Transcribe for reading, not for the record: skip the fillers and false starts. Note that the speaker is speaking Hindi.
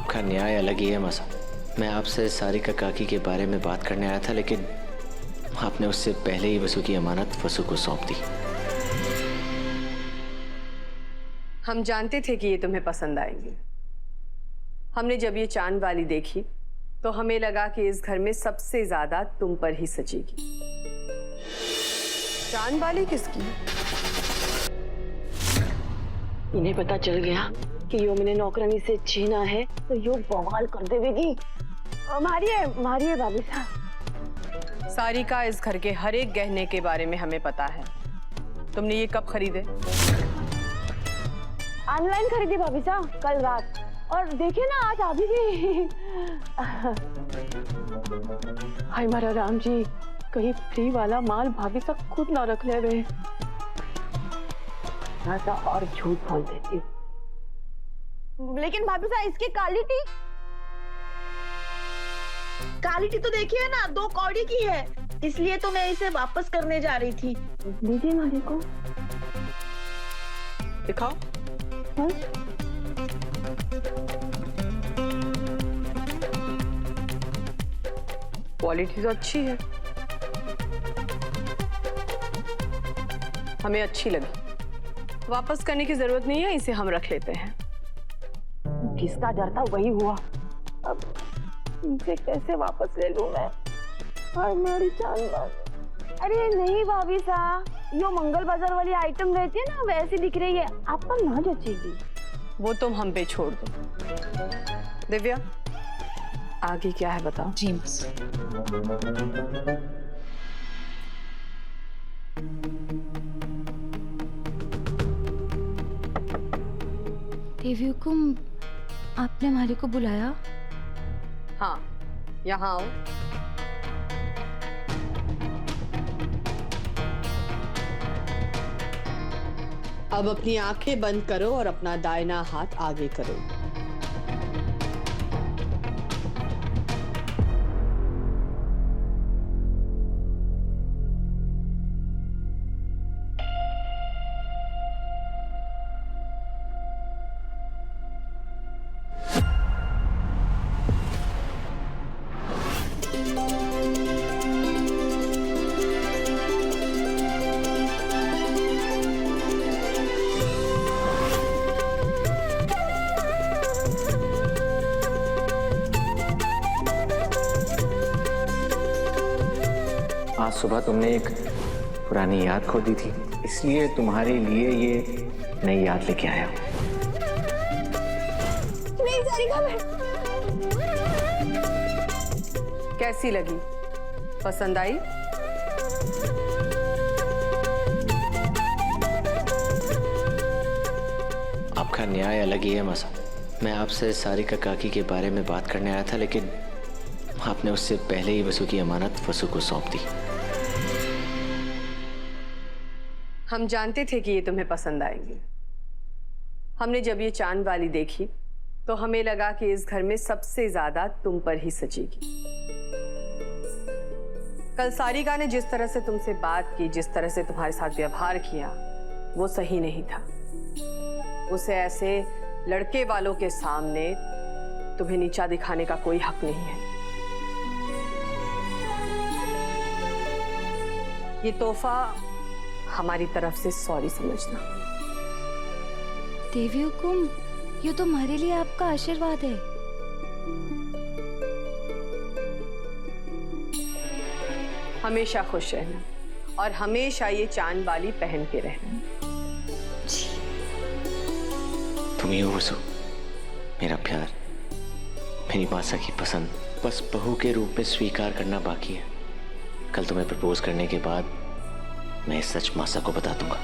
आपका न्याय अलग ही है मसा। मैं आपसे सारिका काकी के बारे में बात करने आया था, लेकिन आपने उससे पहले ही वसु की अमानत वसु को सौंप दी। हम जानते थे कि ये तुम्हें पसंद आएंगे। हमने जब ये चांद वाली देखी तो हमें लगा कि इस घर में सबसे ज्यादा तुम पर ही सचेगी। चांद वाली किसकी? इन्हें पता चल गया कि यो मैंने नौकरानी से छीना है तो यो बवाल कर देगी। मारिए मारिए भाभी साहब। सारिका, इस घर के हर एक गहने के बारे में हमें पता है। तुमने ये कब खरीदे? ऑनलाइन खरीदी भाभी साहब, कल रात। और देखिए ना, आज आ भी गई। हाय मारा राम जी, कहीं फ्री वाला माल भाभी साहब खुद ना रख ले वे। ऐसा और झूठ बोल देती हूँ। लेकिन भाभी साहब, इसकी क्वालिटी तो देखिए ना, 2 कौड़ी की है, इसलिए तो मैं इसे वापस करने जा रही थी। दीजिए मालिक को दिखाओ। हाँ? क्वालिटी तो अच्छी है, हमें अच्छी लगी। वापस करने की जरूरत नहीं है, इसे हम रख लेते हैं। किसका डर था वही हुआ। अब इसे कैसे वापस ले लूं मैं? और मेरी चांद। अरे नहीं भाभी साहब, यो मंगल बाजार वाली आइटम रहती है ना, वैसी दिख रही है, आप पर ना जचेगी। वो तुम हम पे छोड़ दो। दिव्या, आगे क्या है बताओ। जी बस। देवी हुकुम, आपने हमारे को बुलाया? हाँ, यहाँ आओ। अब अपनी आंखें बंद करो और अपना दाहिना हाथ आगे करो। आज सुबह तुमने एक पुरानी याद खो दी थी, इसलिए तुम्हारे लिए ये नई याद लेके आया हूं। नहीं सारिका, मैं कैसी लगी? पसंद आई? आपका न्याय अलग ही है मसा। मैं आपसे सारिका काकी के बारे में बात करने आया था, लेकिन आपने उससे पहले ही वसु की अमानत वसु को सौंप दी। हम जानते थे कि ये तुम्हें पसंद आएंगे। हमने जब ये चांद वाली देखी तो हमें लगा कि इस घर में सबसे ज्यादा तुम पर ही सचेगी। कल सारिका ने जिस तरह से तुमसे बात की, जिस तरह से तुम्हारे साथ व्यवहार किया, वो सही नहीं था। उसे ऐसे लड़के वालों के सामने तुम्हें नीचा दिखाने का कोई हक नहीं है। ये तोहफा हमारी तरफ से सॉरी समझना। देवी हुकुम, ये तो हमारे लिए आपका आशीर्वाद है। हमेशा खुश रहना और हमेशा ये चांद वाली पहन के रहना। तुम ही हो वसु, मेरा प्यार, मेरी मासा की पसंद, बस बहू के रूप में स्वीकार करना बाकी है। कल तुम्हें प्रपोज करने के बाद मैं इस सच मासा को बता दूंगा।